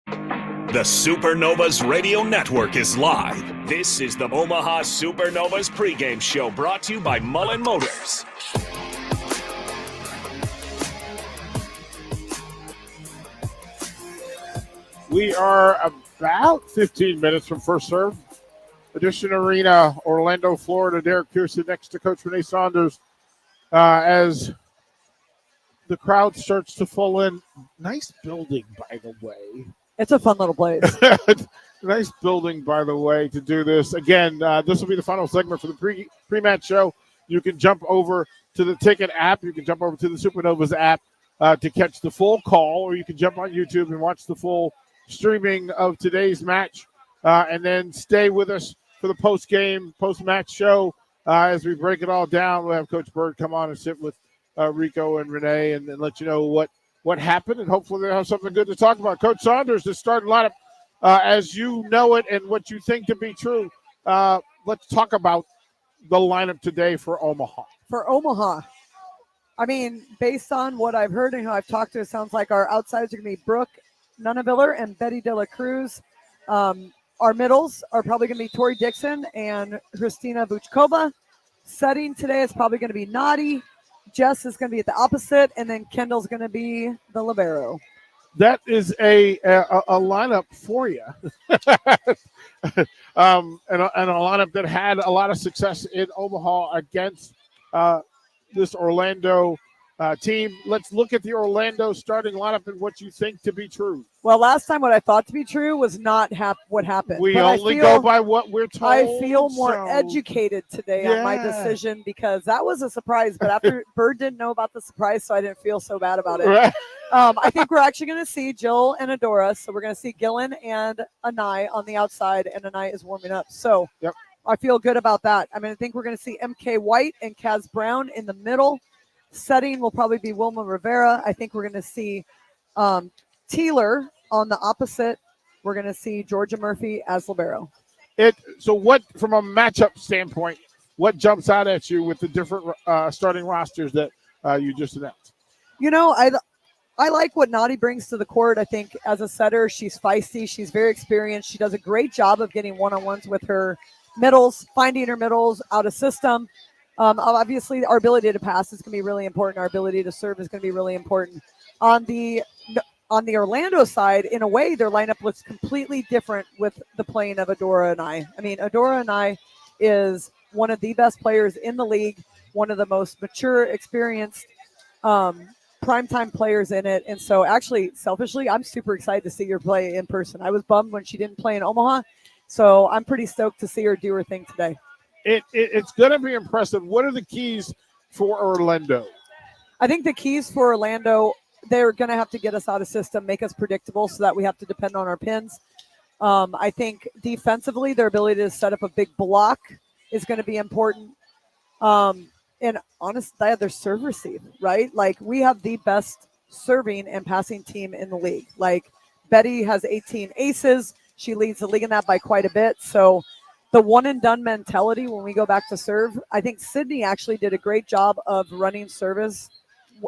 The Supernovas Radio Network is live. This is the Omaha Supernovas pregame show brought to you by Mullen Motors. We are about 15 minutes from first serve. Edition Arena, Orlando, Florida. Derek Pearson next to Coach Renee Saunders as the crowd starts to fill in. Nice building, by the way. It's a fun little place. Nice building, by the way, to do this. Again, this will be the final segment for the pre-match show. You can jump over to the Ticket app. You can jump over to the Supernovas app to catch the full call, or you can jump on YouTube and watch the full streaming of today's match, and then stay with us for the post-game, post-match show. As we break it all down, we'll have Coach Bird come on and sit with Rico and Renee and let you know what happened, and hopefully they'll have something good to talk about. Coach Saunders, the starting lineup, as you know it and what you think to be true. Let's talk about the lineup today for Omaha. For Omaha, I mean, based on what I've heard and who I've talked to, it sounds like our outsiders are going to be Brooke Nunaviller and Betty De La Cruz. Our middles are probably going to be Tori Dixon and Christina Vuchkova. Setting today is probably going to be Nadi. Jess is going to be at the opposite, and then Kendall's going to be the libero. That is a lineup for you. And a lineup that had a lot of success in Omaha against this Orlando team. Let's look at the Orlando starting lineup and what you think to be true. Well, last time what I thought to be true was not what happened. We only go by what we're told. I feel more educated today on my decision because that was a surprise. But after Bird didn't know about the surprise, so I didn't feel so bad about it. Right. I think we're actually going to see Jill and Adora. So we're going to see Gillen and Anai on the outside, and Anai is warming up. So I feel good about that. I mean, I think we're going to see MK White and Kaz Brown in the middle. Setting will probably be Wilma Rivera. I think we're going to see Teeler on the opposite. We're going to see Georgia Murphy as libero. So what, from a matchup standpoint, what jumps out at you with the different starting rosters that you just announced? You know, I like what Nadi brings to the court. I think as a setter, she's feisty. She's very experienced. She does a great job of getting one-on-ones with her middles, finding her middles out of system. Obviously, our ability to pass is going to be really important. Our ability to serve is going to be really important. On the Orlando side, in a way, their lineup looks completely different with the playing of Adora and I. I mean, Adora and I is one of the best players in the league, one of the most mature, experienced primetime players in it. And so actually, selfishly, I'm super excited to see her play in person. I was bummed when she didn't play in Omaha, so I'm pretty stoked to see her do her thing today. It's going to be impressive. What are the keys for Orlando? I think the keys for Orlando, they're going to have to get us out of system, make us predictable so that we have to depend on our pins. I think defensively, their ability to set up a big block is going to be important. And honestly, they have their serve receive, right? Like, we have the best serving and passing team in the league. Like, Betty has 18 aces. She leads the league in that by quite a bit. So the one and done mentality when we go back to serve, I think Sydney actually did a great job of running service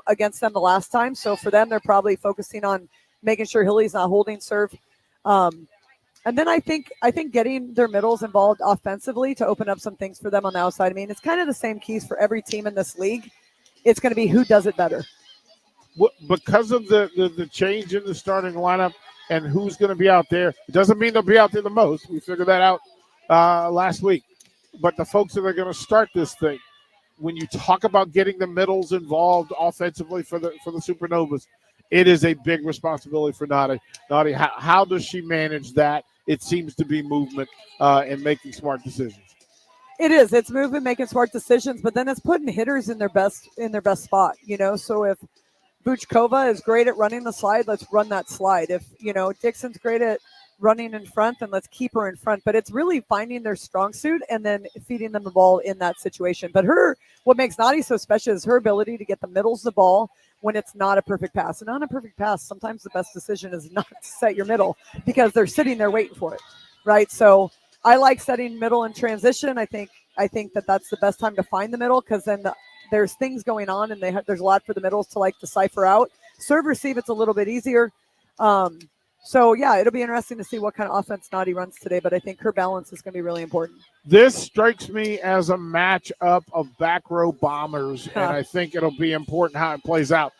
against them the last time. So for them, they're probably focusing on making sure Hilly's not holding serve. And then I think getting their middles involved offensively to open up some things for them on the outside. I mean, it's kind of the same keys for every team in this league. It's going to be who does it better. Because of the change in the starting lineup and who's going to be out there, it doesn't mean they'll be out there the most. We figured that out last week. But the folks that are going to start this thing, when you talk about getting the middles involved offensively for the Supernovas, it is a big responsibility for Nadi. Nadi, how does she manage that? It seems to be movement and making smart decisions. It is. It's movement, making smart decisions, but then it's putting hitters in their best spot. You know, so if Vuchkova is great at running the slide, let's run that slide. If Dixon's great at running in front, then let's keep her in front. But it's really finding their strong suit and then feeding them the ball in that situation. But what makes Nadi so special is her ability to get the middles of the ball when it's not a perfect pass. And on a perfect pass, sometimes the best decision is not to set your middle because they're sitting there waiting for it, right? So I like setting middle in transition. I think that's the best time to find the middle because then there's things going on and there's a lot for the middles to like decipher out. Serve receive, it's a little bit easier. So, yeah, it'll be interesting to see what kind of offense Nadi runs today, but I think her balance is going to be really important. This strikes me as a matchup of back row bombers, and I think it'll be important how it plays out.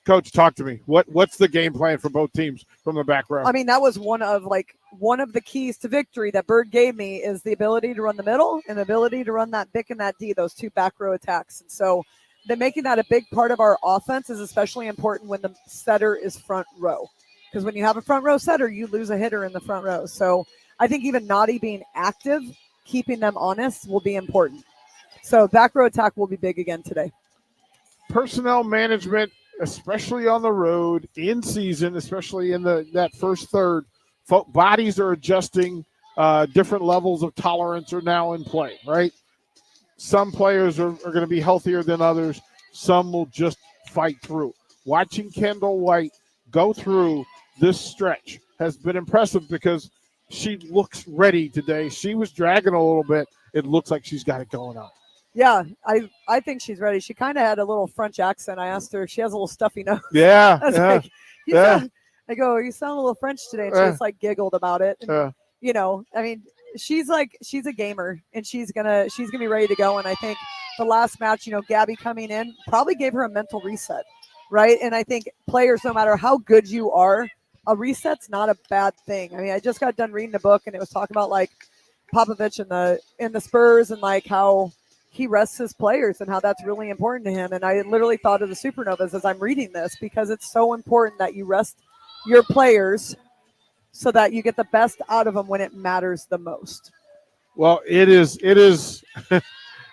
Coach, talk to me. What's the game plan for both teams from the back row? I mean, that was one of the keys to victory that Bird gave me is the ability to run the middle and the ability to run that Bick and that D, those two back row attacks. And so making that a big part of our offense is especially important when the setter is front row. Because when you have a front row setter, you lose a hitter in the front row. So I think even Nadi being active, keeping them honest will be important. So back row attack will be big again today. Personnel management, especially on the road, in season, especially in that first third, bodies are adjusting. Different levels of tolerance are now in play, right? Some players are going to be healthier than others. Some will just fight through. Watching Kendall White go through this stretch has been impressive because she looks ready today. She was dragging a little bit. It looks like she's got it going on. Yeah, I think she's ready. She kind of had a little French accent. I asked her. She has a little stuffy nose. Yeah. I was like, I go, you sound a little French today. And she just giggled about it. And, I mean, she's a gamer and she's gonna be ready to go. And I think the last match, Gabby coming in probably gave her a mental reset, right? And I think players, no matter how good you are, a reset's not a bad thing. I mean, I just got done reading a book and it was talking about Popovich and the Spurs and how he rests his players and how that's really important to him. And I literally thought of the Supernovas as I'm reading this because it's so important that you rest your players so that you get the best out of them when it matters the most. Well, it is.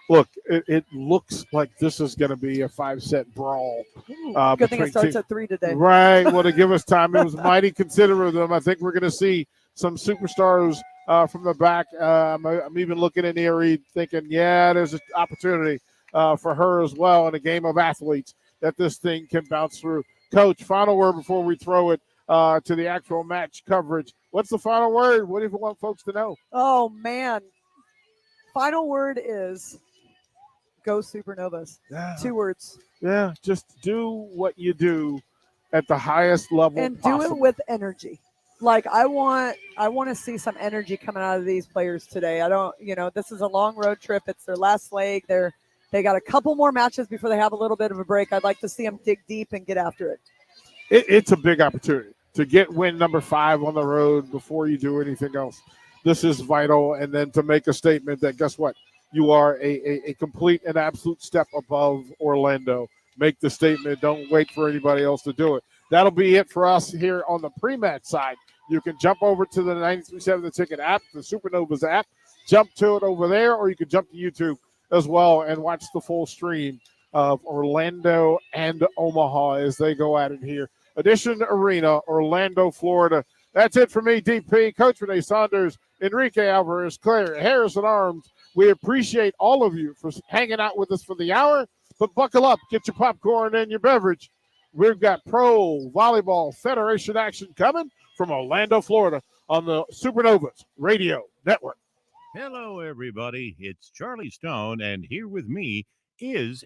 Look, it looks like this is going to be a 5-set brawl. Good thing it starts at 3 today. Right. Well, to give us time, it was mighty considerate of them. I think we're going to see some superstars from the back. I'm even looking at Nia Reed thinking, there's an opportunity for her as well in a game of athletes that this thing can bounce through. Coach, final word before we throw it to the actual match coverage. What's the final word? What do you want folks to know? Oh, man. Final word is go Supernovas. Yeah. 2 words. Yeah, just do what you do at the highest level and possible. do it with energy. I want to see some energy coming out of these players today. I don't, this is a long road trip. It's their last leg. They got a couple more matches before they have a little bit of a break. I'd like to see them dig deep and get after it. It's a big opportunity to get win number 5 on the road before you do anything else. This is vital. And then to make a statement that, guess what? You are a complete and absolute step above Orlando. Make the statement. Don't wait for anybody else to do it. That'll be it for us here on the pre-match side. You can jump over to the 93.7 The Ticket app, the Supernovas app. Jump to it over there, or you can jump to YouTube as well and watch the full stream of Orlando and Omaha as they go at it here. Edition Arena, Orlando, Florida. That's it for me, DP, Coach Renee Saunders, Enrique Alvarez, Claire Harrison Arms. We appreciate all of you for hanging out with us for the hour, but buckle up, get your popcorn and your beverage. We've got Pro Volleyball Federation action coming from Orlando, Florida on the Supernovas Radio Network. Hello, everybody. It's Charlie Stone, and here with me is